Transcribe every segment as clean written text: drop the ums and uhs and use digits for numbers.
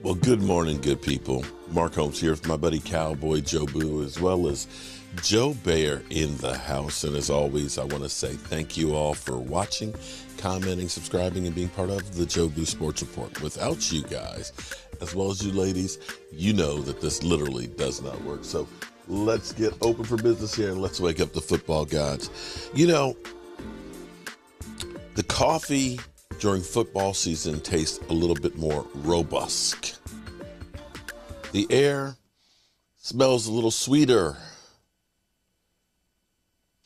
Well, good morning, good people. Mark Holmes here with my buddy Cowboy Joe Boo, as well as Joe Bear in the house. And as always, I want to say thank you all for watching, commenting, subscribing, and being part of the Joe Boo Sports Report. Without you guys, as well as you ladies, you know that this literally does not work. So let's get open for business here and let's wake up the football gods. You know, the coffee during football season tastes a little bit more robust. The air smells a little sweeter.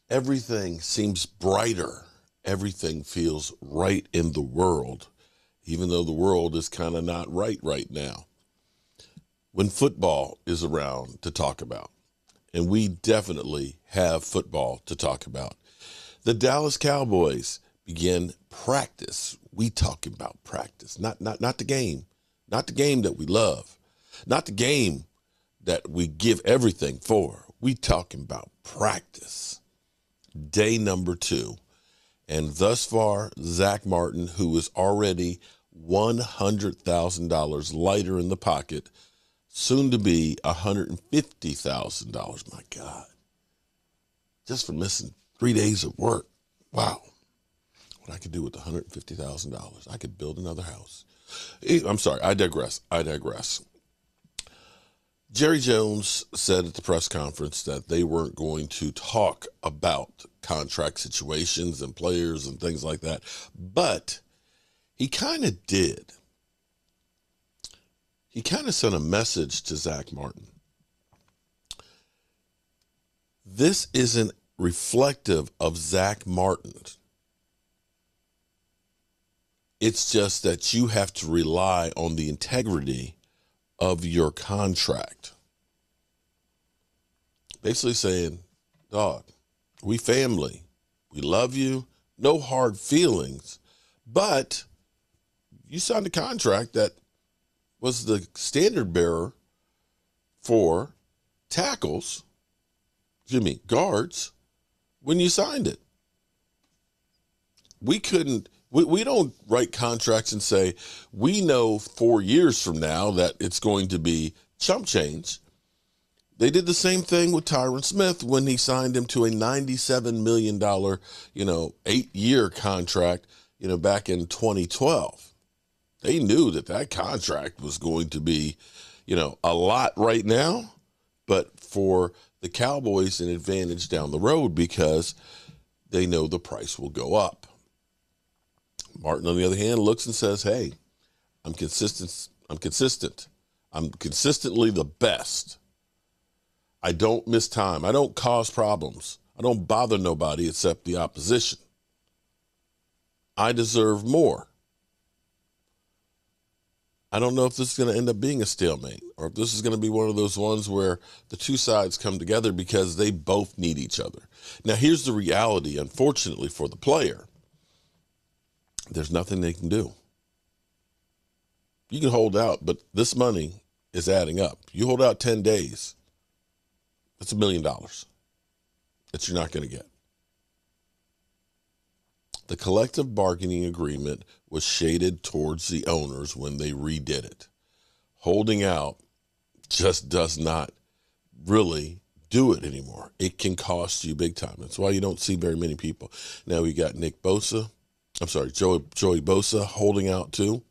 Everything seems brighter. Everything feels right in the world, even though the world is kind of not right now. When football is around to talk about, and we definitely have football to talk about, the Dallas Cowboys begin practice. We talking about practice, not the game, not the game that we love, not the game that we give everything for. We talking about practice. Day number 2. And thus far, Zack Martin, who is already $100,000 lighter in the pocket, soon to be $150,000. My God. Just for missing 3 days of work. Wow. What I could do with $150,000. I could build another house. I'm sorry. I digress. Jerry Jones said at the press conference that they weren't going to talk about contract situations and players and things like that, but he kind of did. He kind of sent a message to Zack Martin. This isn't reflective of Zack Martin. It's just that you have to rely on the integrity of your contract. Basically saying, dog, we family. We love you. No hard feelings. But you signed a contract that was the standard bearer for guards when you signed it. We don't write contracts and say, we know 4 years from now that it's going to be chump change. They did the same thing with Tyron Smith when he signed him to a $97 million, 8-year contract, back in 2012. They knew that contract was going to be, a lot right now, but for the Cowboys, an advantage down the road because they know the price will go up. Martin, on the other hand, looks and says, hey, I'm consistent. I'm consistently the best. I don't miss time. I don't cause problems. I don't bother nobody except the opposition. I deserve more. I don't know if this is going to end up being a stalemate or if this is going to be one of those ones where the two sides come together because they both need each other. Now, here's the reality, unfortunately, for the player. There's nothing they can do. You can hold out, but this money is adding up. You hold out 10 days, that's $1 million that you're not going to get. The collective bargaining agreement was shaded towards the owners when they redid it. Holding out just does not really do it anymore. It can cost you big time. That's why you don't see very many people. Now we got Joey Bosa holding out too,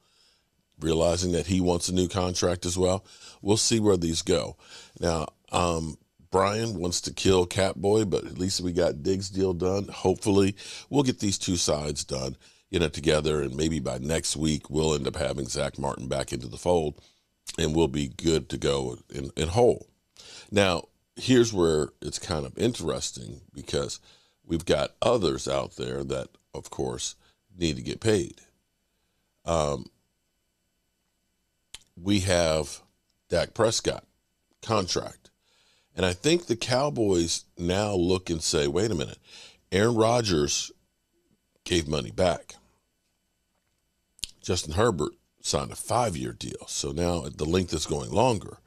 realizing that he wants a new contract as well. We'll see where these go. Now, Brian wants to kill Catboy, but at least we got Diggs' deal done. Hopefully, we'll get these two sides done, together, and maybe by next week, we'll end up having Zack Martin back into the fold, and we'll be good to go in whole. Now, here's where it's kind of interesting because we've got others out there that, of course, need to get paid. We have Dak Prescott contract. And I think the Cowboys now look and say, wait a minute, Aaron Rodgers gave money back. Justin Herbert signed a 5-year deal. So now the length is going longer.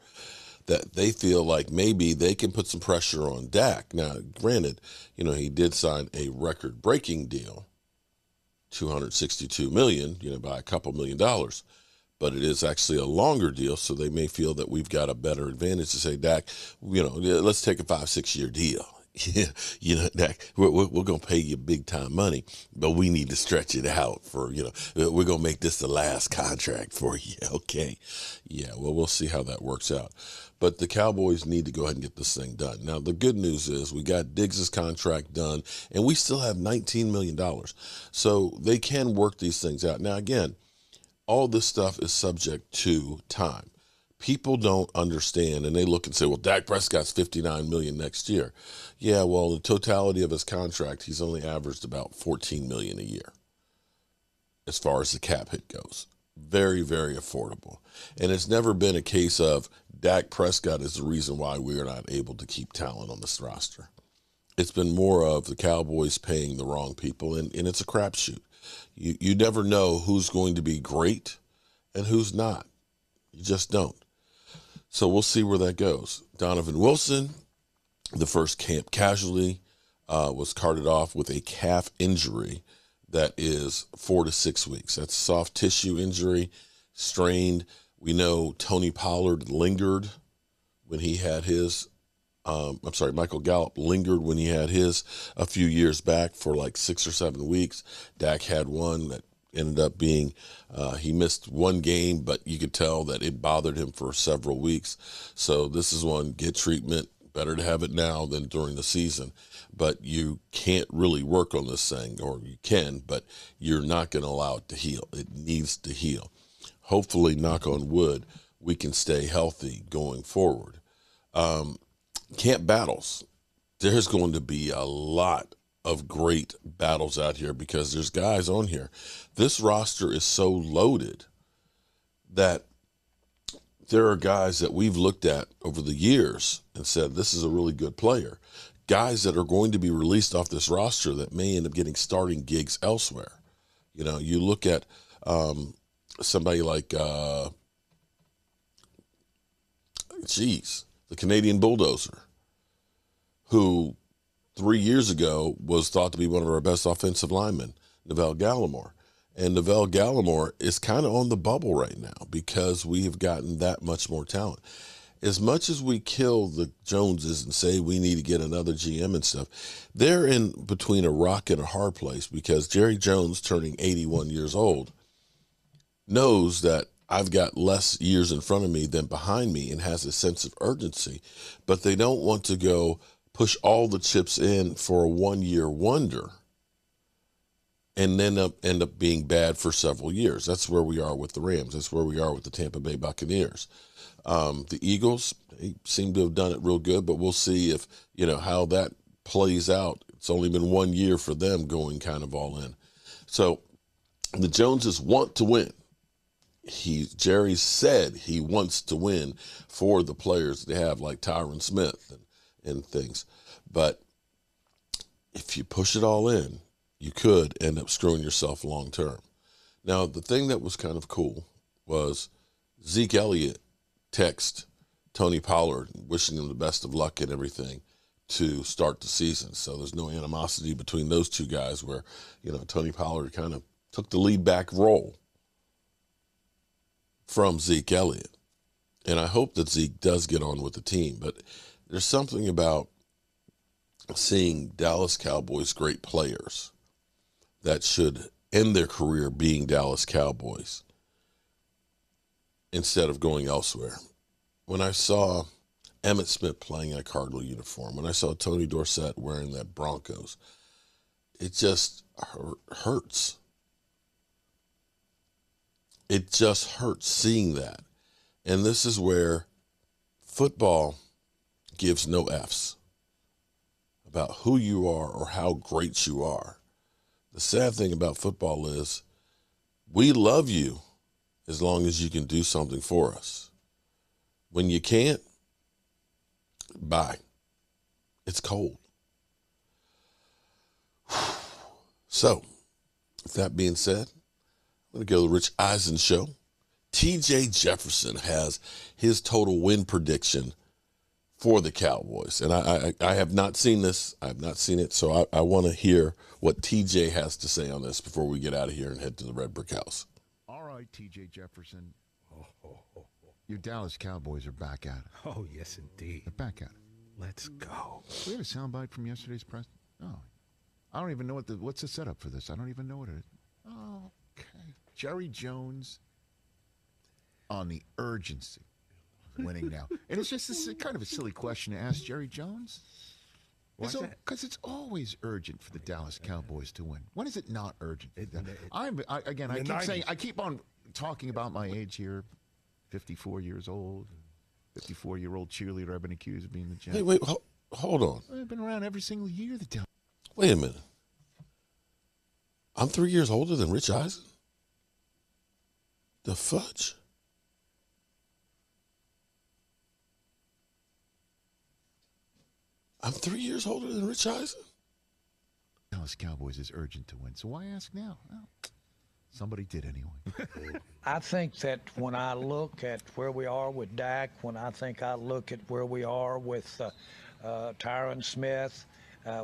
That they feel like maybe they can put some pressure on Dak. Now, granted, he did sign a record-breaking deal, $262 million, by a couple $1 million. but it is actually a longer deal, so they may feel that we've got a better advantage to say, Dak, let's take a 5-6 year deal. Yeah, Dak, we're going to pay you big time money, but we need to stretch it out for, we're going to make this the last contract for you. Okay. Yeah, well, we'll see how that works out. But the Cowboys need to go ahead and get this thing done. Now, the good news is we got Diggs' contract done, and we still have $19 million. So they can work these things out. Now, again, all this stuff is subject to time. People don't understand, and they look and say, well, Dak Prescott's $59 million next year. Yeah, well, the totality of his contract, he's only averaged about $14 million a year as far as the cap hit goes. Very, very affordable. And it's never been a case of Dak Prescott is the reason why we are not able to keep talent on this roster. It's been more of the Cowboys paying the wrong people, and it's a crapshoot. You never know who's going to be great and who's not. You just don't. So we'll see where that goes. Donovan Wilson, the first camp casualty, was carted off with a calf injury that is 4 to 6 weeks. That's soft tissue injury, strained. We know Tony Pollard lingered when he had his. Michael Gallup lingered when he had his a few years back for like 6 or 7 weeks. Dak had one that ended up being, he missed one game, but you could tell that it bothered him for several weeks. So this is one, get treatment. Better to have it now than during the season. But you can't really work on this thing, or you can, but you're not going to allow it to heal. It needs to heal. Hopefully, knock on wood, we can stay healthy going forward. Camp battles. There's going to be a lot of great battles out here because there's guys on here. This roster is so loaded that there are guys that we've looked at over the years and said, this is a really good player. Guys that are going to be released off this roster that may end up getting starting gigs elsewhere. You look at somebody like, the Canadian Bulldozer, who 3 years ago was thought to be one of our best offensive linemen, Neville Gallimore. And Neville Gallimore is kind of on the bubble right now because we have gotten that much more talent. As much as we kill the Joneses and say we need to get another GM and stuff, they're in between a rock and a hard place because Jerry Jones, turning 81 years old, knows that I've got less years in front of me than behind me and has a sense of urgency, but they don't want to go push all the chips in for a one-year wonder and then end up being bad for several years. That's where we are with the Rams. That's where we are with the Tampa Bay Buccaneers. The Eagles, they seem to have done it real good, but we'll see if, how that plays out. It's only been 1 year for them going kind of all in. So the Joneses want to win. Jerry said he wants to win for the players they have, like Tyron Smith and things. But if you push it all in, you could end up screwing yourself long term. Now, the thing that was kind of cool was Zeke Elliott text Tony Pollard wishing him the best of luck and everything to start the season. So there's no animosity between those two guys where, Tony Pollard kind of took the lead back role from Zeke Elliott. And I hope that Zeke does get on with the team. But there's something about seeing Dallas Cowboys great players that should end their career being Dallas Cowboys instead of going elsewhere. When I saw Emmitt Smith playing in a Cardinal uniform, when I saw Tony Dorsett wearing that Broncos, it just hurts. It just hurts seeing that. And this is where football gives no Fs about who you are or how great you are. The sad thing about football is we love you as long as you can do something for us. When you can't, bye. It's cold. So, with that being said, I'm going to go to the Rich Eisen show. T.J. Jefferson has his total win prediction for the Cowboys. And I have not seen this. I have not seen it. So I want to hear what TJ has to say on this before we get out of here and head to the Red Brick House. All right, TJ Jefferson. Your Dallas Cowboys are back at it. Oh, yes, indeed. They're back at it. Let's go. Do we have a soundbite from yesterday's press? Oh, I don't even know what's the setup for this. I don't even know what it is. Oh, okay. Jerry Jones on the urgency of winning now. And it's just kind of a silly question to ask Jerry Jones. Why's that? Because it's always urgent for the Dallas Cowboys to win. When is it not urgent? I keep on talking about my age here. 54 years old. 54-year-old cheerleader I've been accused of being the Jets. Wait, hold on. I've been around every single year. Wait a minute. I'm 3 years older than Rich Eisen? The fudge? I'm 3 years older than Rich Eisen? Dallas Cowboys is urgent to win, so why ask now? Well, somebody did anyway. I think that when I look at where we are with Dak, when I look at where we are with Tyron Smith,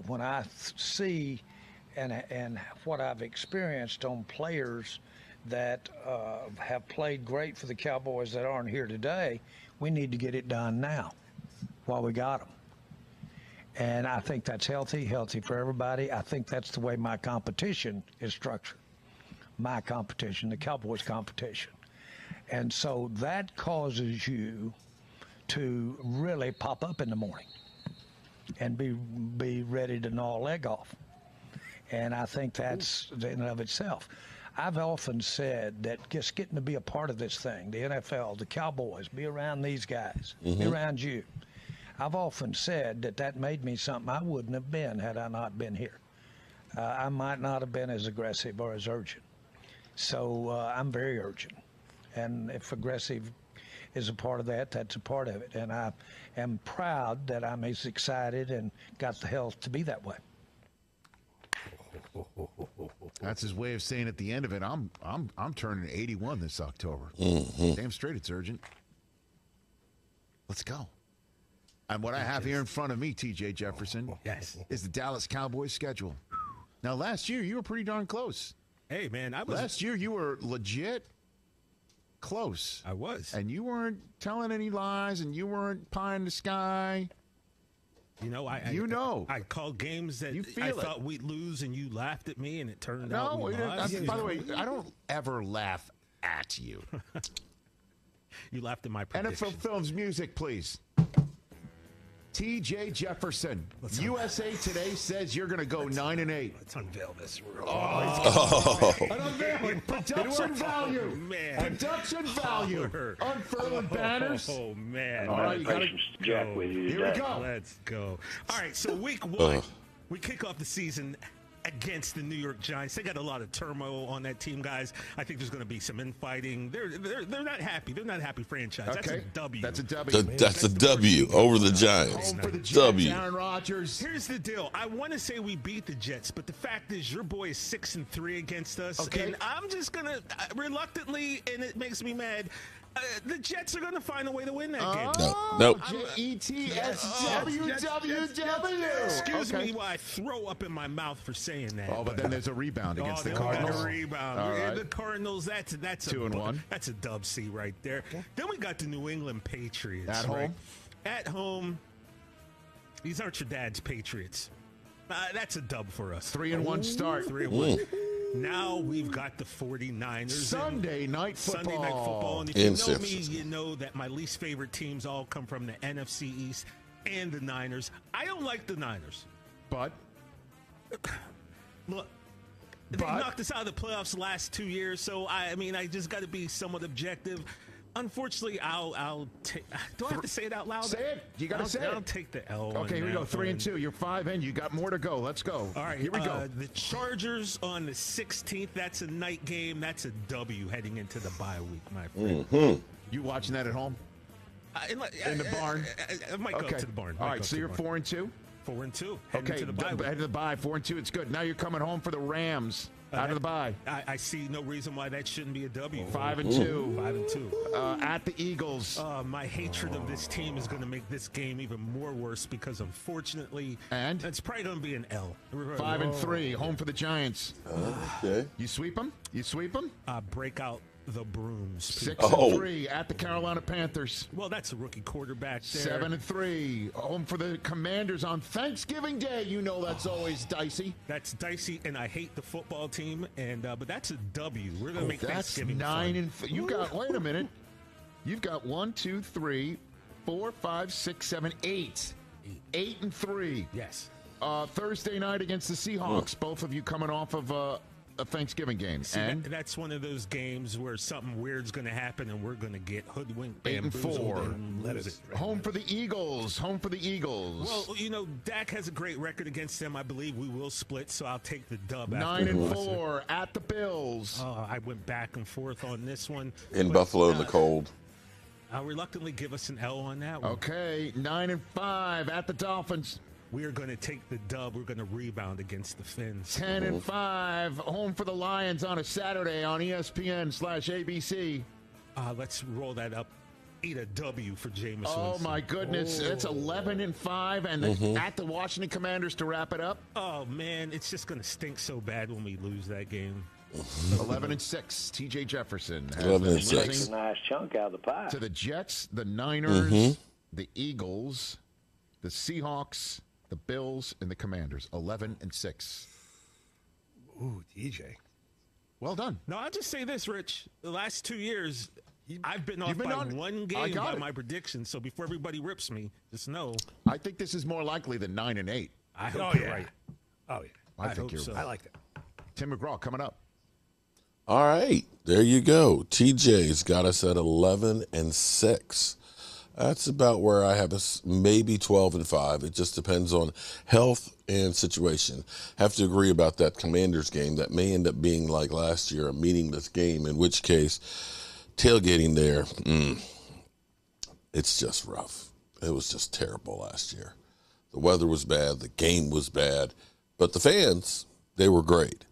when I see and what I've experienced on players that have played great for the Cowboys that aren't here today, we need to get it done now while we got them. And I think that's healthy for everybody. I think that's the way my competition is structured. My competition, the Cowboys' competition. And so that causes you to really pop up in the morning and be ready to gnaw a leg off. And I think that's in and of itself. I've often said that just getting to be a part of this thing, the NFL, the Cowboys, be around these guys, be around you. I've often said that made me something I wouldn't have been had I not been here. I might not have been as aggressive or as urgent. So I'm very urgent. And if aggressive is a part of that, that's a part of it. And I am proud that I'm as excited and got the health to be that way. That's his way of saying at the end of it, I'm turning 81 this October. Damn straight it's urgent. Let's go. And what I have here in front of me, TJ Jefferson, is the Dallas Cowboys schedule. Now, last year, you were pretty darn close. Hey, man, Last year, you were legit close. I was. And you weren't telling any lies, and you weren't pie in the sky. You know, I called games that I thought we'd lose, and you laughed at me, and it turned out we lost. By the way, I don't ever laugh at you. You laughed at my prediction. NFL Films music, please. TJ Jefferson. USA Today says you're going to go 9-8. Let's unveil this. Production value. Man. Production value. Unfurling banners. Oh, man. All right, you got Jack with you Here we go. Let's go. All right, so week one, we kick off the season against the New York Giants. They got a lot of turmoil on that team, guys. I think there's going to be some infighting. They're not happy. They're not a happy franchise. Okay. That's a W. That's a W. That's a W over the Giants. Home for the Jets, W. Aaron Rodgers. Here's the deal. I want to say we beat the Jets, but the fact is your boy is 6-3 against us. Okay. And I'm just going to reluctantly, and it makes me mad, the Jets are going to find a way to win that game. Nope. Jetswww. Excuse me while I throw up in my mouth for saying that. Oh, but then there's a rebound against the Got Cardinals. a rebound. All right. The Cardinals, that's 2-1. That's a dub C right there. Okay. Then we got the New England Patriots. At home? At home. These aren't your dad's Patriots. That's a dub for us. 3-1 start. 3-1. Now we've got the 49ers. Sunday night football. And if you know me, you know that my least favorite teams all come from the NFC East and the Niners. I don't like the Niners. But? Look, they knocked us out of the playoffs the last 2 years, so I just got to be somewhat objective. Unfortunately, I'll take. Do I have to say it out loud? Say it. You got to say it. I'll take the L. Okay, here we go. 3-2. You're 5 in. You got more to go. Let's go. All right, here we go. The Chargers on the 16th. That's a night game. That's a W heading into the bye week, my friend. You watching that at home? In the barn? I might go to the barn. All right, so you're 4-2. 4-2. Okay, to the bye head to the bye. 4-2. It's good. Now you're coming home for the Rams. Out of the bye. I see no reason why that shouldn't be a W. 5-2. 5-2. At the Eagles. My hatred of this team is going to make this game even more worse because, unfortunately, it's probably going to be an L. 5-3. Home for the Giants. Okay. You sweep them? Breakout the Brooms. 6-3 at the Carolina Panthers. Well, that's a rookie quarterback there. 7-3. Home for the Commanders on Thanksgiving Day. You know that's always dicey. That's dicey, and I hate the football team. And but that's a W. We're gonna make Thanksgiving that's 9 fun. and you got. Wait a minute. You've got 1, 2, 3, 4, 5, 6, 7, 8. 8-3. Yes. Thursday night against the Seahawks. Both of you coming off of a Thanksgiving game. See, and that's one of those games where something weird's going to happen and we're going to get hoodwinked. 8-4. Lose it. Home for the Eagles. Home for the Eagles. Well, you know, Dak has a great record against them. I believe we will split, so I'll take the dub. 9-4 at the Bills. I went back and forth on this one. In Buffalo in the cold. I'll reluctantly give us an L on that one. Okay, 9-5 at the Dolphins. We are going to take the dub. We're going to rebound against the Finns. 10-5, home for the Lions on a Saturday on ESPN/ABC. Let's roll that up. Eat a W for Jameis Oh, Winston. my goodness. That's 11-5, and at the Washington Commanders to wrap it up. Oh, man, it's just going to stink so bad when we lose that game. 11-6. T.J. Jefferson has 11-6. A nice chunk out of the pie. to the Jets, the Niners, the Eagles, the Seahawks, the Bills, and the Commanders. 11-6. Ooh, DJ. Well done. No, I'll just say this, Rich. The last 2 years, I've been off by one I game got by it. my predictions. So before everybody rips me, just know. I think this is more likely than 9-8. I hope you're right. Oh, yeah. I think you're so. right. I like that. Tim McGraw coming up. All right, there you go. TJ's got us at 11-6. That's about where I have us, maybe 12-5. It just depends on health and situation. Have to agree about that Commanders game. That may end up being like last year, a meaningless game, in which case tailgating there, it's just rough. It was just terrible last year. The weather was bad. The game was bad. But the fans, they were great.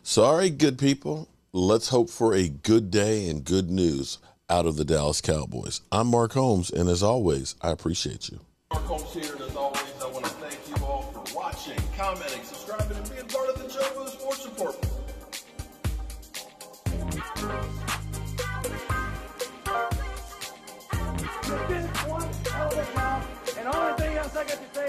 Sorry, good people. Let's hope for a good day and good news out of the Dallas Cowboys. I'm Mark Holmes, and as always, I appreciate you. Mark Holmes here, and as always, I want to thank you all for watching, commenting, subscribing, and being part of the Joe for the Sports Report. One hell of a job, and the only thing else I got to say